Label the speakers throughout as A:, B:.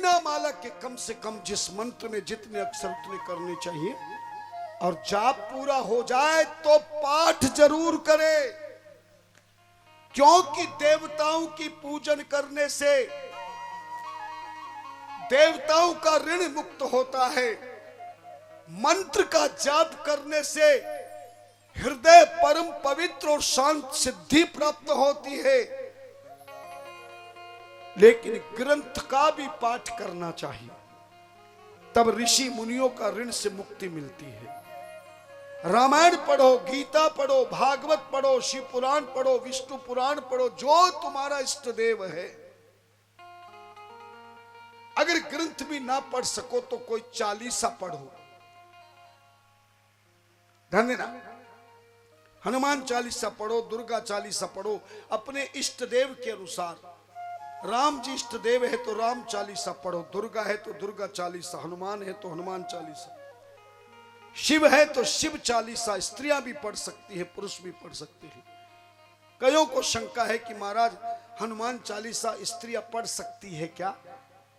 A: बिना माला के कम से कम जिस मंत्र में जितने अक्षर उतने करने चाहिए, और जाप पूरा हो जाए तो पाठ जरूर करे, क्योंकि देवताओं की पूजन करने से देवताओं का ऋण मुक्त होता है। मंत्र का जाप करने से हृदय परम पवित्र और शांत सिद्धि प्राप्त होती है। लेकिन ग्रंथ का भी पाठ करना चाहिए, तब ऋषि मुनियों का ऋण से मुक्ति मिलती है। रामायण पढ़ो, गीता पढ़ो, भागवत पढ़ो, शिव पुराण पढ़ो, विष्णु पुराण पढ़ो, जो तुम्हारा इष्ट देव है। अगर ग्रंथ भी ना पढ़ सको तो कोई चालीसा पढ़ो, ध्यान देना, हनुमान चालीसा पढ़ो, दुर्गा चालीसा पढ़ो, अपने इष्ट देव के अनुसार। राम जी इष्ट देव है तो राम चालीसा पढ़ो, दुर्गा है तो दुर्गा चालीसा, हनुमान है तो हनुमान चालीसा, शिव है तो शिव चालीसा। स्त्रियां भी पढ़ सकती है, पुरुष भी पढ़ सकते हैं। कईयों को शंका है कि महाराज हनुमान चालीसा स्त्रियां पढ़ सकती है क्या?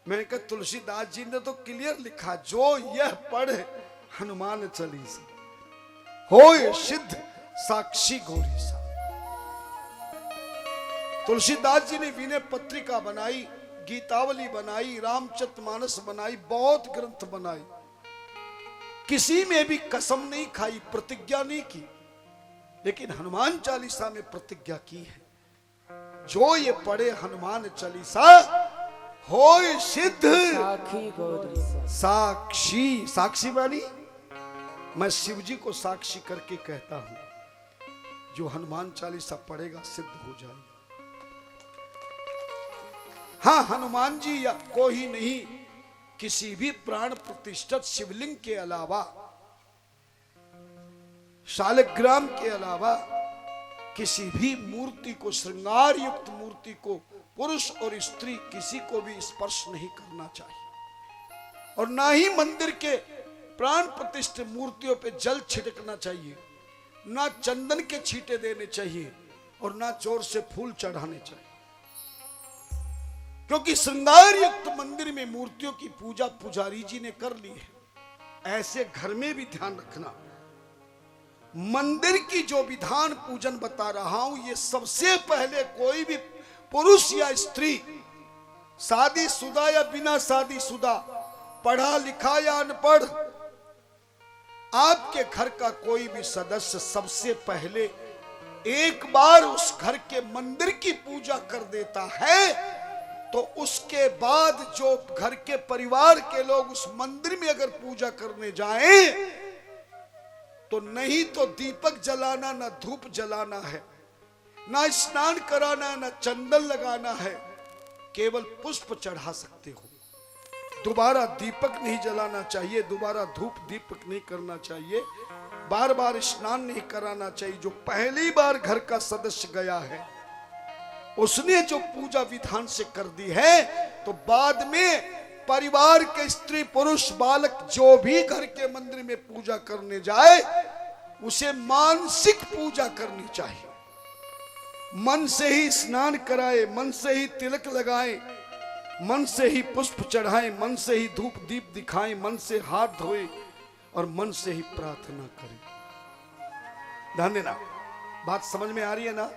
A: मैंने कहा तुलसीदास जी ने तो क्लियर लिखा, जो यह पढ़े हनुमान चालीसा होए सिद्ध साक्षी गौरी सा। तुलसीदास जी ने विनय पत्रिका बनाई, गीतावली बनाई, रामचरितमानस बनाई, बहुत ग्रंथ बनाई, किसी में भी कसम नहीं खाई, प्रतिज्ञा नहीं की। लेकिन हनुमान चालीसा में प्रतिज्ञा की है, जो ये पढ़े हनुमान चालीसा होए सिद्ध साक्षी। साक्षी वाली मैं शिव जी को साक्षी करके कहता हूं, जो हनुमान चालीसा पढ़ेगा सिद्ध हो जाएगा। हाँ, हनुमान जी या को ही नहीं, किसी भी प्राण प्रतिष्ठित शिवलिंग के अलावा, शालिग्राम के अलावा किसी भी मूर्ति को, श्रृंगार युक्त मूर्ति को, पुरुष और स्त्री किसी को भी स्पर्श नहीं करना चाहिए। और ना ही मंदिर के प्राण प्रतिष्ठित मूर्तियों पे जल छिड़कना चाहिए, ना चंदन के छींटे देने चाहिए, और ना जोर से फूल चढ़ाने चाहिए। क्योंकि श्रृंगार युक्त मंदिर में मूर्तियों की पूजा पुजारी जी ने कर ली है। ऐसे घर में भी ध्यान रखना, मंदिर की जो विधान पूजन बता रहा हूं, ये सबसे पहले कोई भी पुरुष या स्त्री, शादीशुदा या बिना शादीशुदा, पढ़ा लिखा या अनपढ़, आपके घर का कोई भी सदस्य सबसे पहले एक बार उस घर के मंदिर की पूजा कर देता है, तो उसके बाद जो घर के परिवार के लोग उस मंदिर में अगर पूजा करने जाएं, तो नहीं तो दीपक जलाना, ना धूप जलाना है, ना स्नान कराना, ना चंदन लगाना है, केवल पुष्प चढ़ा सकते हो। दोबारा दीपक नहीं जलाना चाहिए, दोबारा धूप दीपक नहीं करना चाहिए, बार बार स्नान नहीं कराना चाहिए। जो पहली बार घर का सदस्य गया है, उसने जो पूजा विधान से कर दी है, तो बाद में परिवार के स्त्री पुरुष बालक जो भी घर के मंदिर में पूजा करने जाए, उसे मानसिक पूजा करनी चाहिए। मन से ही स्नान कराए, मन से ही तिलक लगाए, मन से ही पुष्प चढ़ाए, मन से ही धूप दीप दिखाए, मन से हाथ धोए और मन से ही प्रार्थना करें। ध्यान देना, बात समझ में आ रही है ना?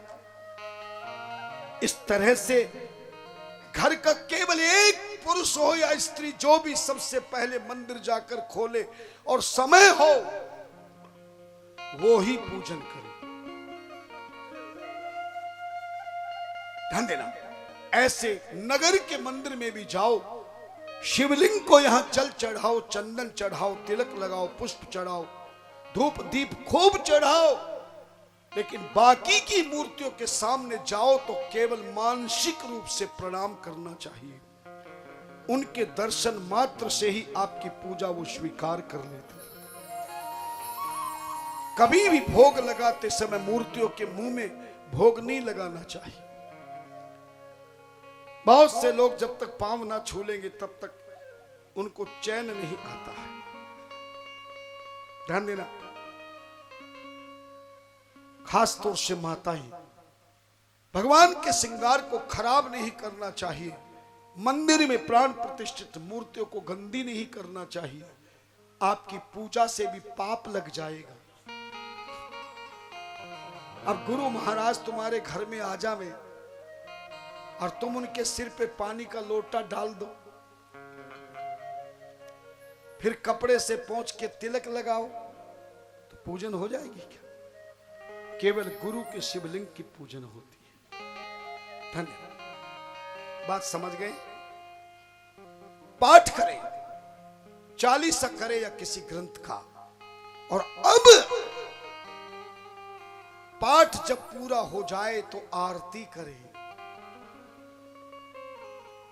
A: इस तरह से घर का केवल एक पुरुष हो या स्त्री, जो भी सबसे पहले मंदिर जाकर खोले और समय हो वो ही पूजन करे। ध्यान देना, ऐसे नगर के मंदिर में भी जाओ, शिवलिंग को यहां जल चढ़ाओ, चंदन चढ़ाओ, तिलक लगाओ, पुष्प चढ़ाओ, धूप दीप खूब चढ़ाओ, लेकिन बाकी की मूर्तियों के सामने जाओ तो केवल मानसिक रूप से प्रणाम करना चाहिए। उनके दर्शन मात्र से ही आपकी पूजा वो स्वीकार कर लेते। कभी भी भोग लगाते समय मूर्तियों के मुंह में भोग नहीं लगाना चाहिए। बहुत से लोग जब तक पांव ना छू लेंगे तब तक उनको चैन नहीं आता है। ध्यान देना, खास तौर से माताएं, भगवान के श्रृंगार को खराब नहीं करना चाहिए। मंदिर में प्राण प्रतिष्ठित मूर्तियों को गंदी नहीं करना चाहिए, आपकी पूजा से भी पाप लग जाएगा। अब गुरु महाराज तुम्हारे घर में आ जावे और तुम उनके सिर पे पानी का लोटा डाल दो, फिर कपड़े से पोंछ के तिलक लगाओ, तो पूजन हो जाएगी क्या? केवल गुरु के शिवलिंग की पूजन होती है। धन्यवाद, बात समझ गए? पाठ करें, 40 करे या किसी ग्रंथ का, और अब पाठ जब पूरा हो जाए तो आरती करें।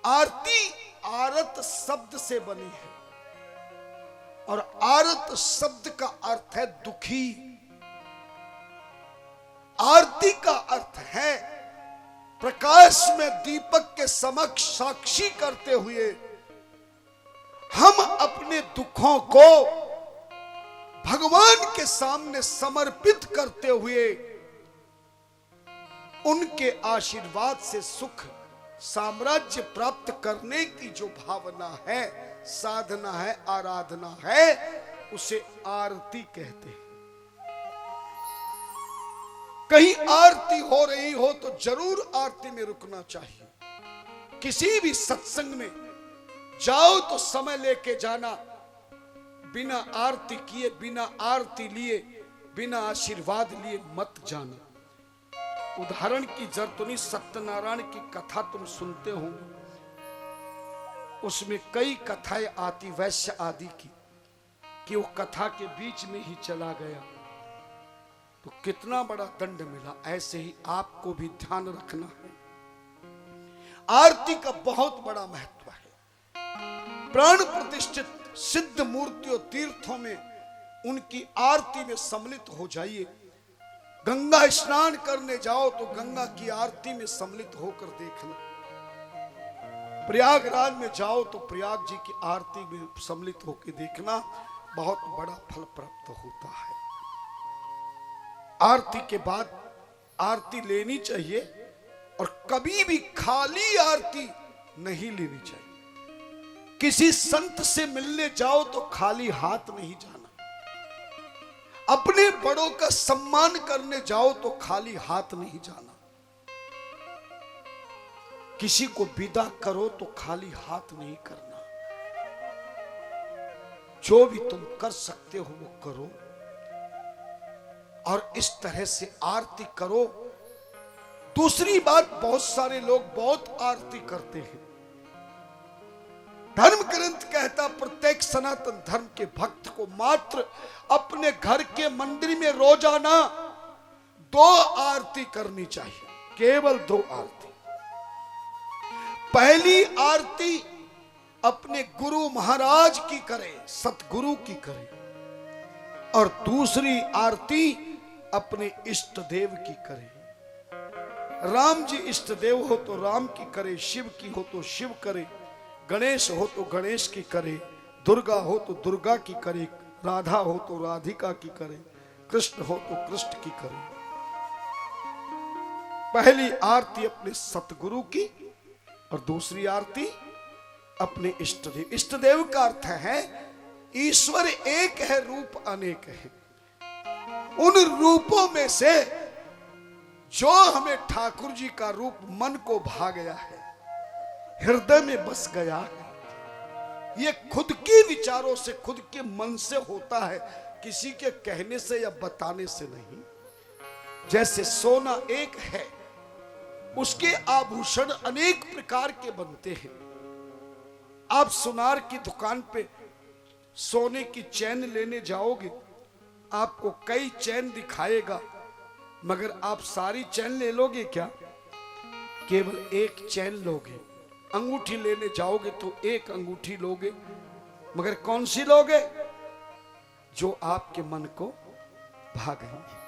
A: आरती आरत शब्द से बनी है, और आरत शब्द का अर्थ है दुखी। आरती का अर्थ है प्रकाश में दीपक के समक्ष साक्षी करते हुए हम अपने दुखों को भगवान के सामने समर्पित करते हुए उनके आशीर्वाद से सुख साम्राज्य प्राप्त करने की जो भावना है, साधना है, आराधना है, उसे आरती कहते हैं। कहीं आरती हो रही हो तो जरूर आरती में रुकना चाहिए। किसी भी सत्संग में जाओ तो समय लेके जाना, बिना आरती किए, बिना आरती लिए, बिना आशीर्वाद लिए मत जाना। उदाहरण की जरूरत नहीं, सत्यनारायण की कथा तुम सुनते हो, उसमें कई कथाएं आती वैश्य आदि की, कि वो कथा के बीच में ही चला गया तो कितना बड़ा दंड मिला। ऐसे ही आपको भी ध्यान रखना है, आरती का बहुत बड़ा महत्व है। प्राण प्रतिष्ठित सिद्ध मूर्तियों तीर्थों में उनकी आरती में सम्मिलित हो जाइए। गंगा स्नान करने जाओ तो गंगा की आरती में सम्मिलित होकर देखना। प्रयागराज में जाओ तो प्रयाग जी की आरती में सम्मिलित होकर देखना, बहुत बड़ा फल प्राप्त होता है। आरती के बाद आरती लेनी चाहिए, और कभी भी खाली आरती नहीं लेनी चाहिए। किसी संत से मिलने जाओ तो खाली हाथ नहीं जाना। अपने बड़ों का सम्मान करने जाओ तो खाली हाथ नहीं जाना। किसी को विदा करो तो खाली हाथ नहीं करना। जो भी तुम कर सकते हो वो करो, और इस तरह से आरती करो। दूसरी बात, बहुत सारे लोग बहुत आरती करते हैं। धर्म ग्रंथ कहता प्रत्येक सनातन धर्म के भक्त को मात्र अपने घर के मंदिर में रोजाना 2 आरती करनी चाहिए, केवल 2 आरती। पहली आरती अपने गुरु महाराज की करे, सतगुरु की करे, और दूसरी आरती अपने इष्ट देव की करे। राम जी इष्ट देव हो तो राम की करे, शिव की हो तो शिव करे, गणेश हो तो गणेश की करे, दुर्गा हो तो दुर्गा की करे, राधा हो तो राधिका की करे, कृष्ण हो तो कृष्ण की करे। पहली आरती अपने सतगुरु की, और दूसरी आरती अपने इष्ट देव। इष्ट देव का अर्थ है ईश्वर एक है, रूप अनेक है। उन रूपों में से जो हमें ठाकुर जी का रूप मन को भा गया है, हृदय में बस गया है, ये खुद के विचारों से, खुद के मन से होता है, किसी के कहने से या बताने से नहीं। जैसे सोना एक है, उसके आभूषण अनेक प्रकार के बनते हैं। आप सुनार की दुकान पे सोने की चैन लेने जाओगे, आपको कई चैन दिखाएगा, मगर आप सारी चैन ले लोगे क्या? केवल एक चैन लोगे। अंगूठी लेने जाओगे तो एक अंगूठी लोगे, मगर कौन सी लोगे? जो आपके मन को भा गई।